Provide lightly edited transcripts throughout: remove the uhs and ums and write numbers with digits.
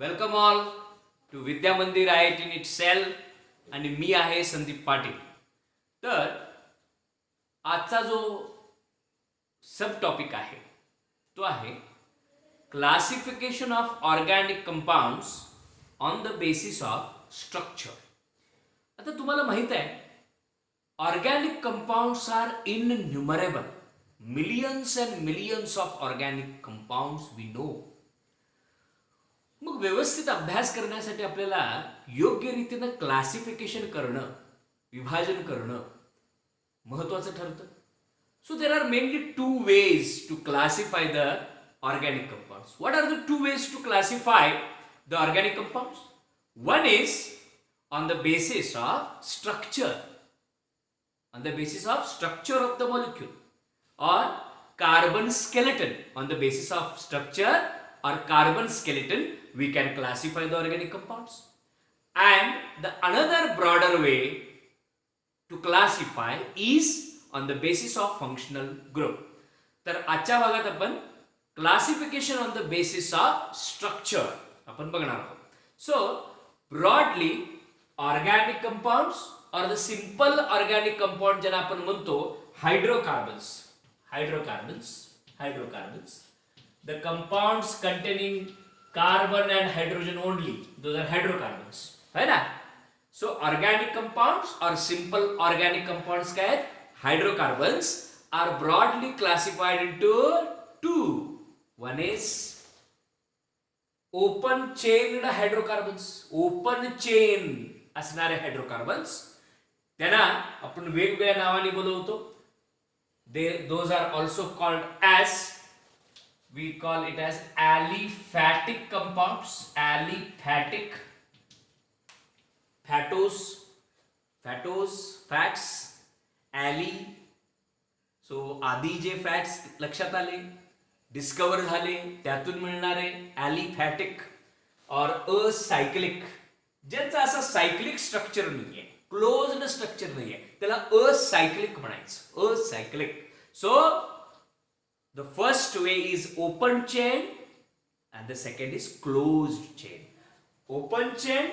Welcome all to विद्या मंदिर IIT NEET cell आणि मी आहे संदीप पाटील. तर आजचा जो सब टॉपिक आहे तो आहे classification of organic compounds on the basis of structure. आता तुम्हाला माहित आहे organic compounds are innumerable, millions and millions of organic compounds we know. मग व्यवस्थित अभ्यास करण्यासाठी आपल्याला योग्य रीतीनं क्लासिफिकेशन करणं, विभाजन करणं महत्वाचं ठरतं. So there are mainly two ways to classify the organic compounds. What are the two ways to classify the organic compounds? One is on the basis of structure, on the basis of structure of the molecule, or carbon skeleton. On the basis of structure or carbon skeleton we can classify the organic compounds. And the another broader way to classify is on the basis of functional group. तर आजच्या भागात आपण classification on the basis of structure आपण बघणार आहोत. So broadly organic compounds or the simple organic compound ज्याला आपण म्हणतो hydrocarbons. The compounds containing carbon and hydrogen only, those are hydrocarbons, है ना. So organic compounds or simple organic compounds काय आहेत? Hydrocarbons are broadly classified into two. One is open chain hydrocarbons, open chain असणारे hydrocarbons त्यांना आपण वेगवेगळ्या नावाने बोलवतो. Those are also called as, we call it as aliphatic compounds. Aliphatic, fats, ali. So आधी जे फॅट्स लक्षात आले, डिस्कवर झाले, त्यातून मिळणारे ॲलिफॅटिक. और असायक्लिक, ज्यांचा असा सायक्लिक स्ट्रक्चर नाहीये, क्लोज्ड स्ट्रक्चर नाहीये, त्याला असायक्लिक म्हणायचं. Acyclic. So the first way is open chain and the second is closed chain. Open chain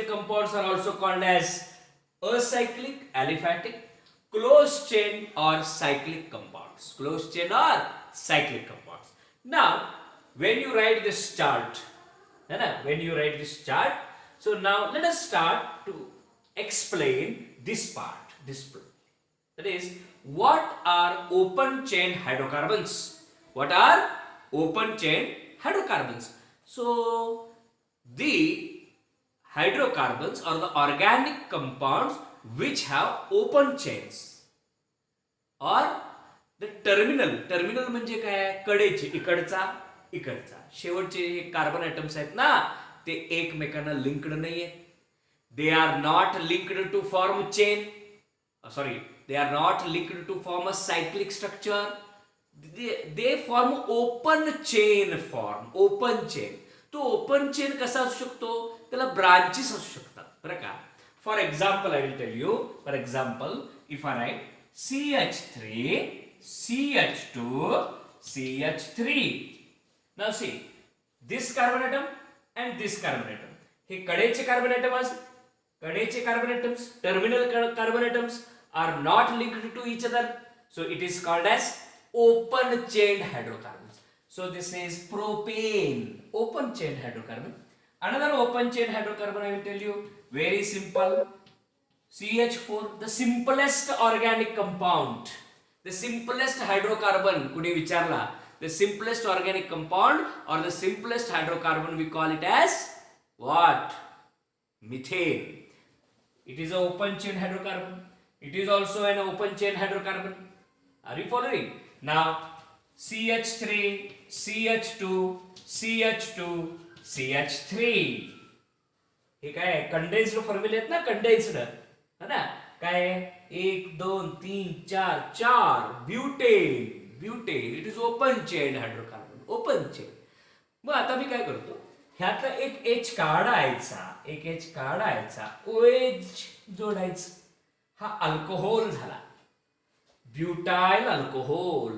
compounds are also called as acyclic, aliphatic. Closed chain or cyclic compounds. Now when you write this chart, so now let us start to explain this part. That is, what are open chain hydrocarbons? So the hydrocarbons are the organic compounds which have open chains, or the terminal म्हणजे काय? कडेचे, इकडचा शेवटचे carbon atoms आहेत ना, ते एकमेकांना linked नाहीये. They are not linked to form chain, they are not linked to form a cyclic structure. They form open chain form. तो ओपन चेन कसा असू शकतो? त्याला ब्रांचेस असू शकतात बरं का. For example I will tell you. For example, if I write CH3, CH2, CH3. Now see, this carbon atom and this carbon atom. हे कडेचे carbon atoms, terminal carbon atoms are not linked to each other. So it is called as open chain hydrocarbons. So this is propane, open chain hydrocarbon. Another open chain hydrocarbon I will tell you, very simple. CH4, the simplest organic compound, the simplest hydrocarbon. कुणी विचारला, the simplest organic compound or the simplest hydrocarbon, we call it as what? Methane. It is an open chain hydrocarbon. It is also an open chain hydrocarbon. Are you following? Now CH3, CH2, CH2, CH3. हे काय condensed फॉर्म्युले आहेत ना, condensed है ना. काय 1 2 3 4 butane. It is open chain hydrocarbon, open chain. मग आता मी काय करतो, ह्यातला एक H काढायचा, OH जोडायचं. हा अल्कोहोल झाला, ब्युटाइल अल्कोहोल.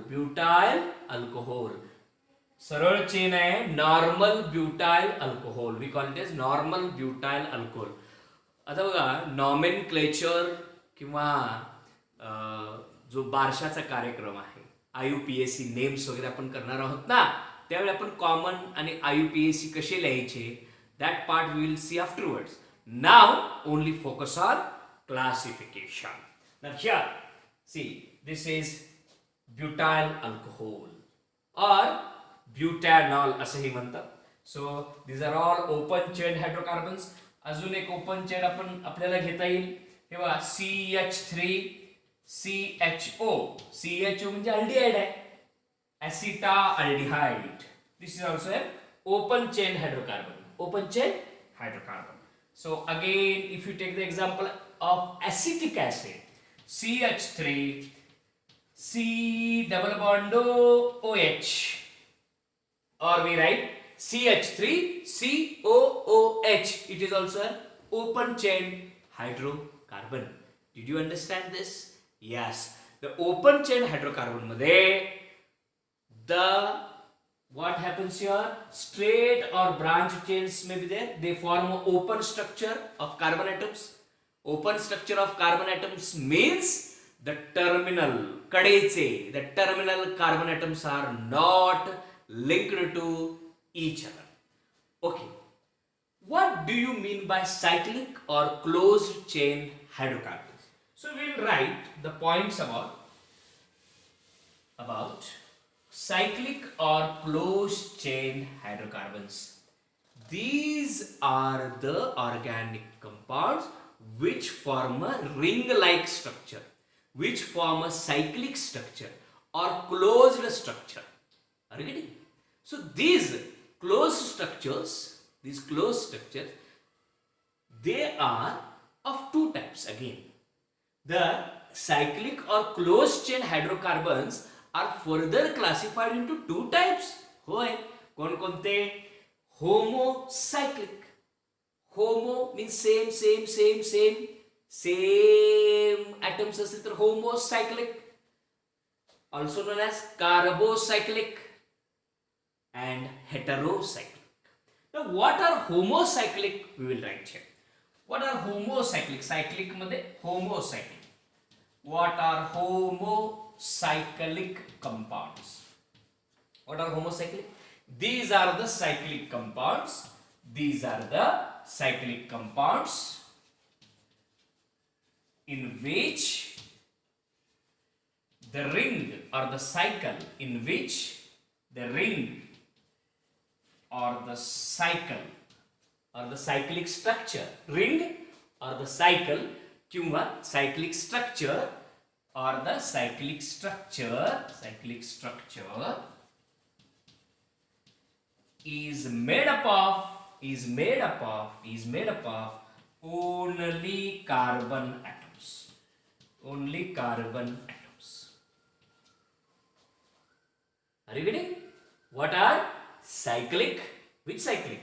सरळ चेन आहे normal butyl alcohol. We call it as normal butyl alcohol. आता बघा नॉमेनक्लेचर किंवा जो बारशाचा कार्यक्रम आहे IUPAC नेम्स वगैरे आपण करणार आहोत ना, त्यावेळी आपण कॉमन आणि IUPAC कसे लिहायचे that part we will see afterwards. नाव only focus on classification. Now here, see, this is butyl alcohol or butanol असंही म्हणतात. So these are all open chain hydrocarbons. अजून एक ओपन चेन आपण आपल्याला घेता येईल. हे बघा CH3 CHO. CHO म्हणजे अल्डिहाइड आहे, acetaldehyde. This is also an open chain hydrocarbon. Open chain hydrocarbon. So again, if you take the example of acetic acid, CH3 C double bond OH, or we write CH3 COOH. It is also an open chain hydrocarbon. Did you understand this? Yes. The open chain hydrocarbon मध्ये the what happens here, straight or branch chains may be there. They form an open structure of carbon atoms. Open structure of carbon atoms means the terminal कडेचे, the terminal carbon atoms are not linked to each other. Okay. What do you mean by cyclic or closed chain hydrocarbons? So we'll write the points about cyclic or closed chain hydrocarbons. These are the organic compounds which form a ring-like structure, which form a cyclic structure or closed structure. Are you getting? So these closed structures, they are of two types again. The cyclic or closed chain hydrocarbons are further classified into two types. होय, कोणकोणते? Homocyclic. Homo means same atoms असेल तर homocyclic. Also known as carbocyclic and heterocyclic. Now what are homocyclic? We will write here. What are homocyclic? Cyclic मध्ये homocyclic. What are homocyclic compounds? What are homocyclic? These are the cyclic compounds. These are the cyclic compounds in which the ring or the cycle in which the ring or the cycle or the cyclic structure, ring or the cycle किंवा cyclic structure or the cyclic structure is made up of only carbon atoms. Only carbon atoms. Are you getting? What are cyclic? Which cyclic?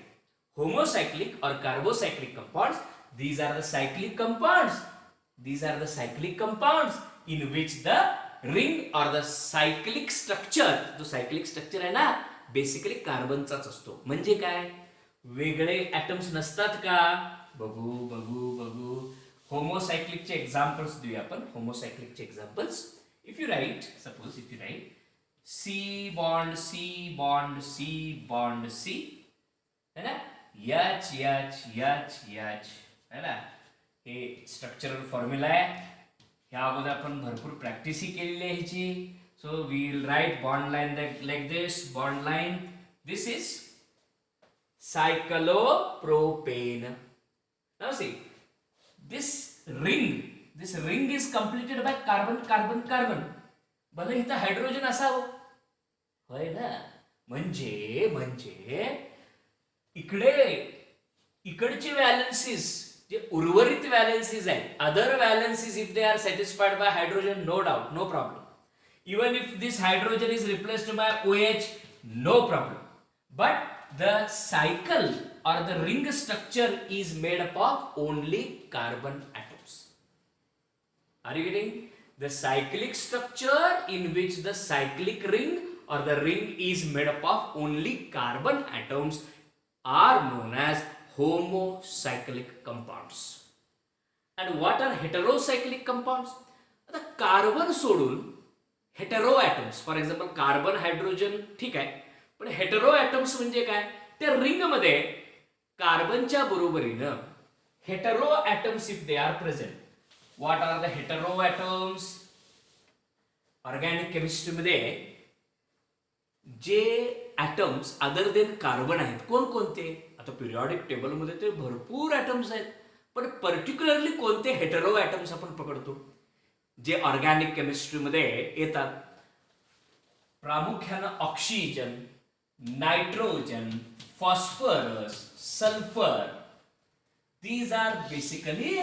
Homocyclic or carbocyclic compounds. These are the cyclic compounds. These are the cyclic compounds in which the ring or the cyclic structure, जो cyclic structure आहे ना, basically कार्बनचाच असतो. म्हणजे काय? वेगळे atoms नसतात का? बघू. होमोसायक्लिकचे एक्झाम्पल्स देऊया आपण. होमोसायक्लिकचे examples. If you write C bond C है ना, H है ना, हे स्ट्रक्चरल फॉर्म्युला आहे. ह्या अगोदर आपण भरपूर प्रॅक्टिस ही केलेली आहे ह्याची. So we will write bond line like this. Bond line, this is cyclopropane. Now see, this ring is completed by carbon. भले इथं हायड्रोजन असावं, होय ना. म्हणजे इकडचे व्हॅलेन्सीज जे उर्वरित व्हॅलेन्सीज आहेत, other valencies if they are satisfied by hydrogen, no doubt, no problem. Even if this hydrogen is replaced by OH, no problem. But the cycle or the ring structure is made up of only carbon atoms. Are you getting? The cyclic structure in which the cyclic ring or the ring is made up of only carbon atoms are known as homocyclic compounds. And what are heterocyclic compounds? आता carbon सोडून hetero atoms, for example carbon hydrogen ठीक आहे, पण hetero atoms म्हणजे काय? त्या ring मध्ये कार्बनच्या बरोबरीनं hetero atoms if they are present. What are the hetero atoms? Organic केमिस्ट्रीमध्ये जे ॲटम्स अदर देन कार्बन आहेत कोणकोणते? आता पिरियॉडिक टेबलमध्ये ते भरपूर ॲटम्स आहेत, पण पर्टिक्युलरली कोणते हेटेरो ॲटम्स आपण पकडतो जे ऑर्गॅनिक केमिस्ट्रीमध्ये येतात? प्रामुख्यानं oxygen, nitrogen, phosphorus, sulphur. These are basically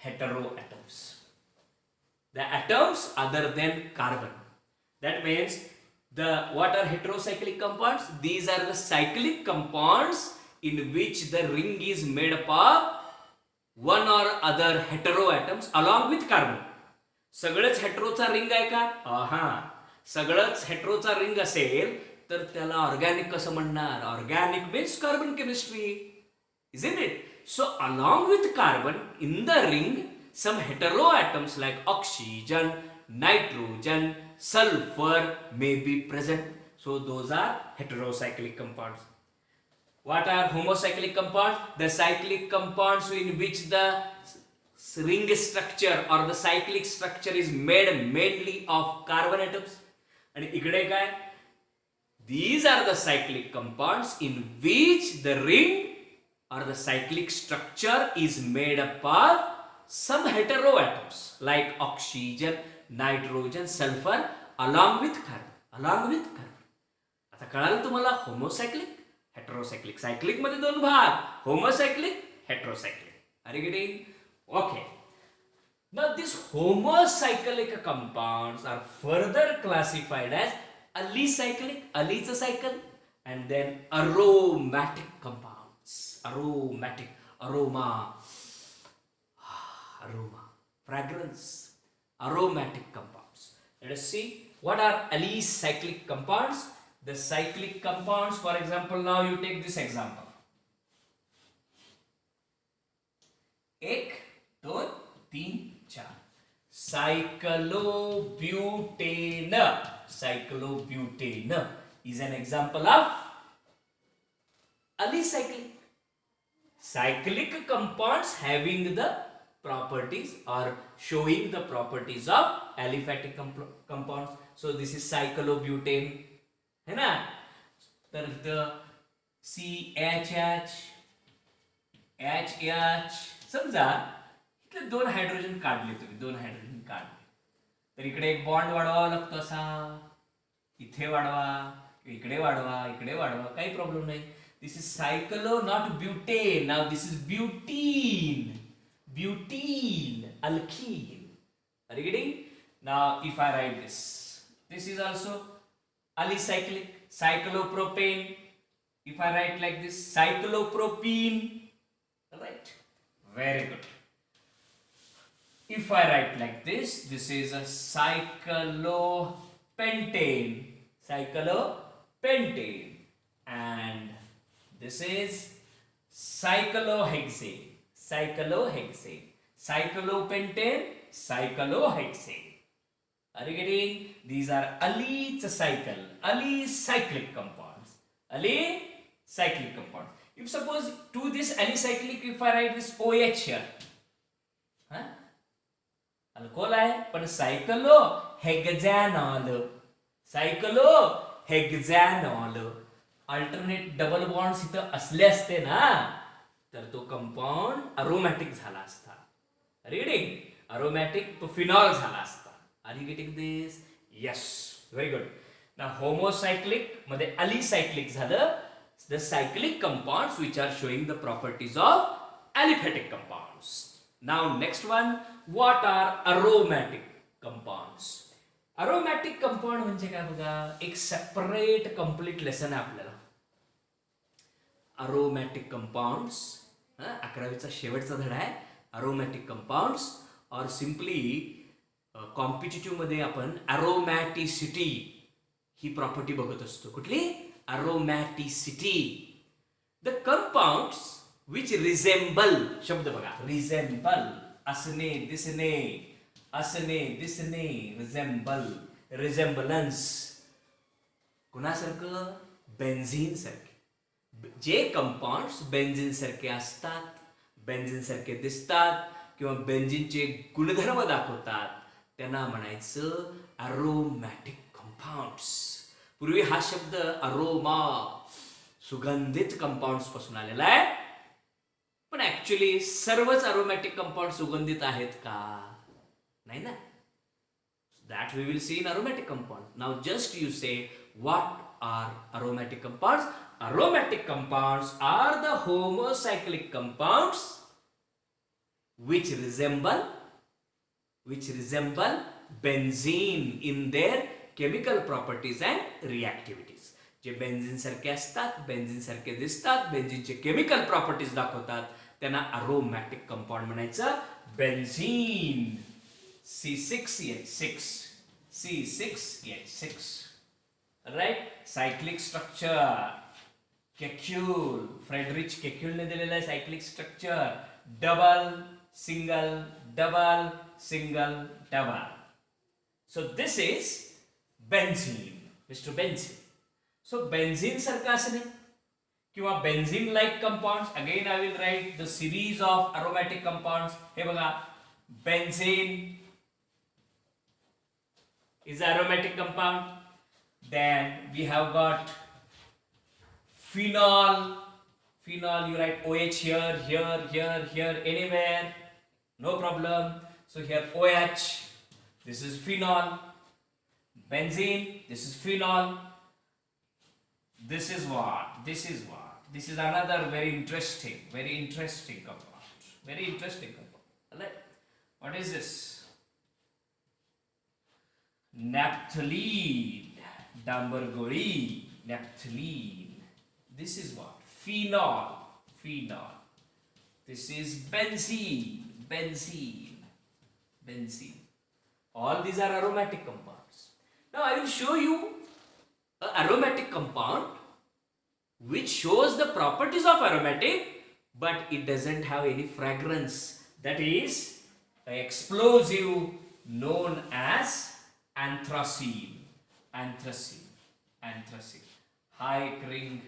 hetero atoms. The atoms other than carbon. That means what are heterocyclic compounds? These are the cyclic compounds in which the ring is made up of one or other hetero atoms along with carbon. सगळंच हेटेरोचा ring आहे का? हा, सगळंच हेटेरोचा ring असेल तर त्याला organic कसं म्हणणार? Organic means carbon chemistry, isn't it? So along with carbon in the ring, some hetero atoms like oxygen, nitrogen, sulfur may be present. So those are heterocyclic compounds. What are homocyclic compounds? The cyclic compounds in which the ring structure or the cyclic structure is made mainly of carbon atoms. And इकडे काय? These are the cyclic compounds in which the ring or the cyclic structure is made up of some hetero atoms like oxygen, nitrogen, sulfur along with carbon. Along with carbon. आता कळालं तुम्हाला होमोसायक्लिक, हेटेरोसायक्लिक. Cyclic मध्ये दोन भाग, होमोसायक्लिक, हेटेरोसायक्लिक. Are you getting? Okay. Now these homocyclic compounds are further classified as alicyclic, ali's a cycle, and then aromatic compounds. Aromatic, aroma, fragrance, aromatic compounds. Let us see what are alicyclic compounds. The cyclic compounds, for example, now you take this example. 1, 2, 3, 4. Cyclobutane. Cyclobutane is an example of alicyclic. Cyclic compounds having the properties or showing the properties of aliphatic compounds. So this is cyclobutane, है ना? तर CHH, HH, समजा इथले दोन hydrogen काढले तुम्ही, दोन hydrogen काढले तर इकडे एक बॉन्ड वाढवावा लागतो असा, इथे वाढवा, इकडे वाढवा, इकडे वाढवा, काही प्रॉब्लेम नाही. This is cyclo, not butane. Now this is butene. Butene, alkene. Are you getting? Now if I write this, this is also alicyclic, cyclopropane. If I write like this, cyclopropene. Alright? Very good. If I write like this, this is a cyclopentane. Cyclopentane. And this is cyclohexane. Cyclohexane. Cyclopentane, cyclohexane. Are you getting? These are alicyclic compounds. Alicyclic compounds. If suppose to this alicyclic, if I write this OH here, alcohol आहे पण सायक्लोहेक्झॅनॉल. सायक्लोहेक्झॅनॉल. Alternate double bonds इथं असले असते ना तर तो compound aromatic झाला असता. रीडिंग अरोमॅटिक तो फिनॉल झाला असता. Are you getting this? Yes, very good. ना होमोसायक्लिक मध्ये अलिसायक्लिक झालं. The cyclic compounds which are showing the properties of aliphatic compounds. Now next one, what are aromatic compounds? Aromatic compound म्हणजे काय बघा, एक सेपरेट कंप्लीट लेसन आहे आपल्याला. aromatic compounds, 11वीचा शेवटचा धडा आहे. aromatic compounds or simply competitive मध्ये आपण aromaticity ही प्रॉपर्टी बघत असतो. कुठली? अरोमॅटिसिटी. द कंपाऊंड्स विच रिझेंबल, शब्द बघा, रिझेंबल, असणे, दिसणे, असणे, दिसणे, रिझेंबल, रिझेंबलन्स, कुणासारखं? बेन्झीन सारखे. जे कंपाऊंड्स बेन्झीन सारखे असतात, बेन्झीन सारखे दिसतात किंवा बेन्झीनचे गुणधर्म दाखवतात, त्यांना म्हणायचं अरोमॅटिक कंपाऊंड्स. पूर्वी हा शब्द अरोमा, सुगंधित कंपाऊंड्स पासून आलेला आहे. पण ऍक्च्युली सर्वच अरोमॅटिक कंपाऊंड सुगंधित आहेत का? नाही ना. That we will see in aromatic compound. Now just you say, what are aromatic compounds? Aromatic compounds are the homocyclic compounds which resemble benzene in their chemical properties and reactivities. J benzene सारखे असतात, benzene सारखे दिसतात, बेन्झीनचे chemical properties दाखवतात, त्यांना aromatic compound म्हणायचं. Benzene C6H6, C6H6, right. Cyclic structure, Kekule, Friedrich केक्यूलने दिलेलं आहे cyclic structure, double single double single double. So this is benzene, mister benzene. So benzene सारखं असणे किंवा benzene like compounds. Again I will write the series of aromatic compounds. हे बघा, benzene is aromatic compound. Then we have got phenol. Phenol, you write OH here, here, here, here, anywhere, no problem. So here OH, this is phenol. Benzene, this is phenol. This is what? This is what? This is another very interesting compound. Very interesting compound. Right? What is this? Naphthalene, डांबरगोळी, naphthalene. This is what? Phenol, phenol. This is benzene, benzene, benzene. All these are aromatic compounds. Now I will show you an aromatic compound which shows the properties of aromatic, but it doesn't have any fragrance. That is an explosive known as anthracene. Anthracene, anthracene. High ring,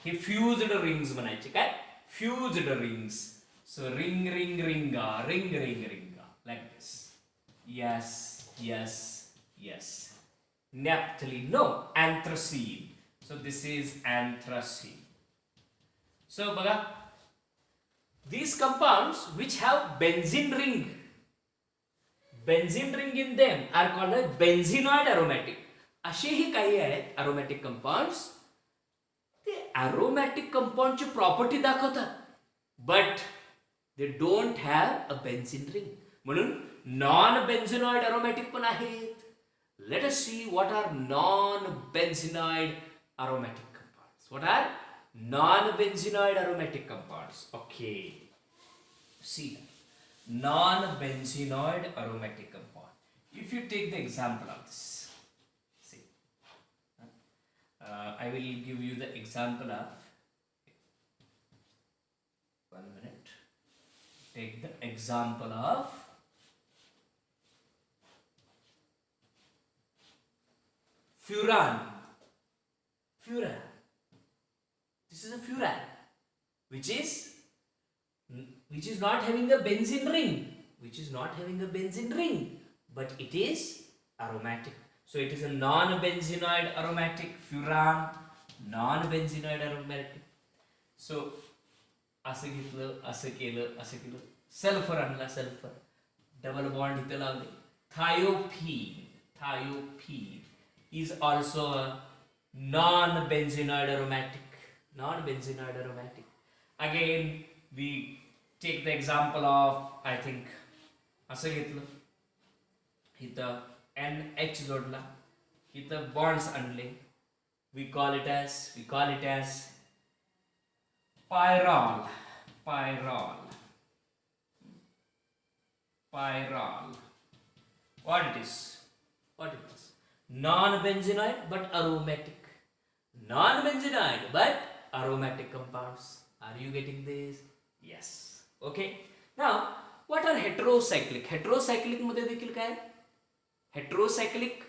he fused rings म्हणायचे काय? Fused rings. So ring, ring, ringa, ring, ring, ringa, like this. Yes, yes, yes. Naphthalene, no, anthracene. So this is anthracene. So बघा, these compounds which have benzene ring in them are called as benzenoid aromatic. असेही काही आहेत aromatic compounds, ते aromatic compound ची property दाखवतात, but they don't have a benzene ring. म्हणून non बेन्झेनॉइड aromatic पण आहेत. Let us see what are non-benzenoid aromatic compounds. What are non-benzenoid aromatic compounds? Okay, see that. Non-benzenoid aromatic compound. If you take the example of this, see, I will give you the example of, 1 minute, take the example of furan. Furan. This is a furan, which is not having a benzene ring, but it is aromatic. So it is a non-benzenoid aromatic. Furan, non-benzenoid aromatic. So असं घेतलं, असं केलं, sulphur आणला, sulphur, double bond इथं लावले. Thiophene is also a non-benzenoid aromatic. Again, we take the example of, I think, असं घेतलं, इथं NH जोडला, इथं bonds आणले. We call it as pyrrole. What it is? Non-benzenoid but aromatic. Non-benzenoid but aromatic compounds. Are you getting this? Yes. Okay. Now, what are heterocyclic? Heterocyclic मध्ये देखील काय? Heterocyclic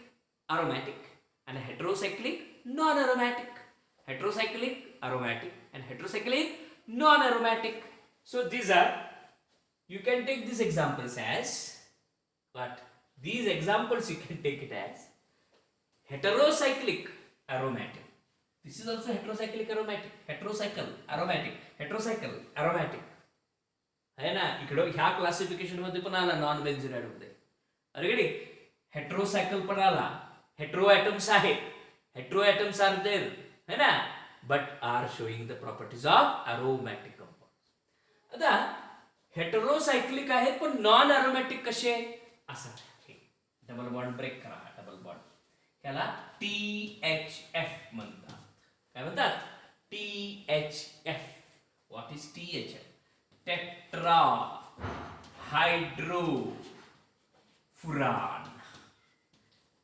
aromatic and heterocyclic non-aromatic. Heterocyclic aromatic and heterocyclic non-aromatic. So these are, you can take these examples as what? These examples you can take it as heterocyclic aromatic. This is also heterocyclic aromatic. Heterocycle aromatic. Heterocycle aromatic. है ना, इकडं ह्या classification मध्ये पण आला non बेन्झोनाइड मध्ये. अरे हेटेरोसायकल पण आला. हेटेरो atoms आहेत. हेटेरो atoms are there, है ना, but are showing the properties of aromatic compounds. आता हेटेरोसायक्लिक आहेत पण नॉन अरोमॅटिक कसे असं आहे. डबल बॉन्ड ब्रेक करा. डबल बॉन्ड याला THF म्हणतात. काय म्हणतात? THF. What is THF? Tetrahydrofuran.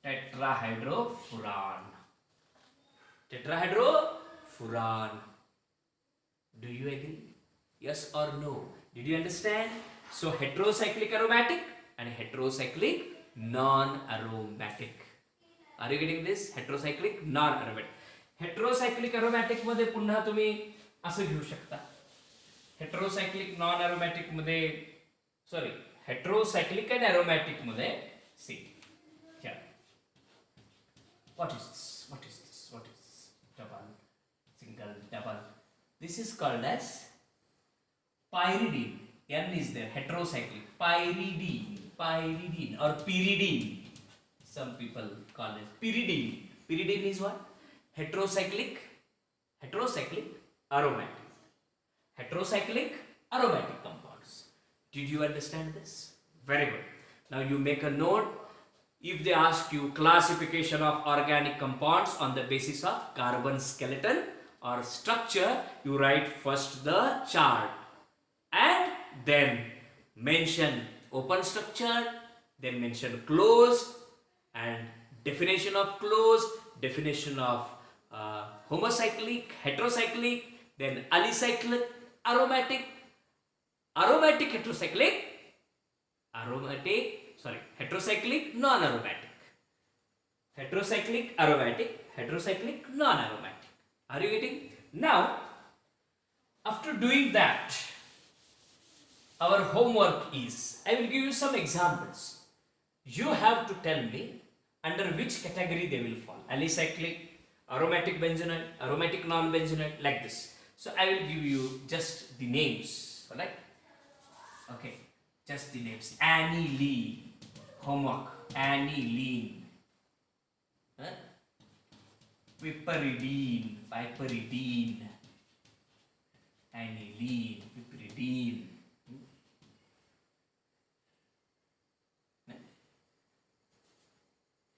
Tetrahydrofuran. Tetrahydrofuran. Do you agree? Yes or no? Did you understand? So heterocyclic aromatic and heterocyclic non-aromatic. Are you getting this? Heterocyclic non-aromatic. Heterocyclic aromatic मध्ये पुन्हा तुम्ही असं घेऊ शकता. Heterocyclic non-aromatic मध्ये, sorry, heterocyclic and aromatic मध्ये see. Here. What is this? What is this? What is this? Double, single, double. This is called as pyridine. N is there. Heterocyclic. Pyridine. Pyridine or pyridine. Some people call it pyridine. Pyridine is what? Heterocyclic. Heterocyclic aromatic. Heterocyclic aromatic compounds. Did you understand this? Very good. Now you make a note. If they ask you classification of organic compounds on the basis of carbon skeleton or structure, you write first the chart and then mention open structure, then mention closed and definition of closed, definition of homocyclic, heterocyclic, then alicyclic, aromatic, aromatic heterocyclic, aromatic, sorry, heterocyclic non-aromatic, heterocyclic aromatic, heterocyclic non-aromatic. Are you getting? Now, after doing that, our homework is, I will give you some examples. You have to tell me under which category they will fall. Alicyclic, aromatic benzonoid, aromatic non-benzonoid, like this. So I will give you just the names, alright? Okay, just the names. Aniline, homework, aniline, piperidine, piperidine, aniline, piperidine.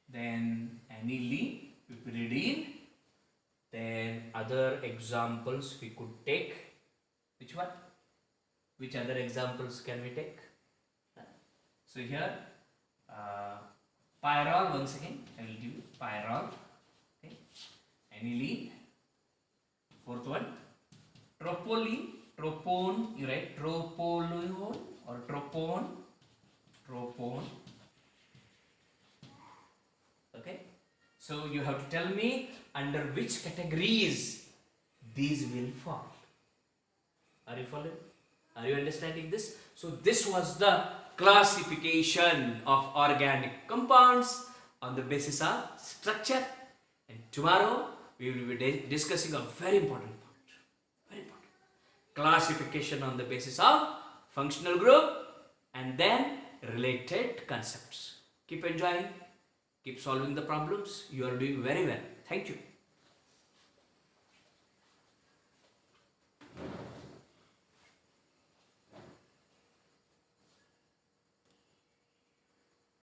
Then aniline, piperidine. Then other examples we could take. Which one? Which other examples can we take? So here, pyrrole once again. I will give you pyrrole. Okay. Aniline. Fourth one, tropone. Tropone. You write tropone or tropone. Tropone. Okay. So you have to tell me under which categories these will fall. Are you following? Are you understanding this? So this was the classification of organic compounds on the basis of structure. And tomorrow we will be discussing a very important part. Very important. Classification on the basis of functional group and then related concepts. Keep enjoying. Keep solving the problems. You are doing very well. Thank you.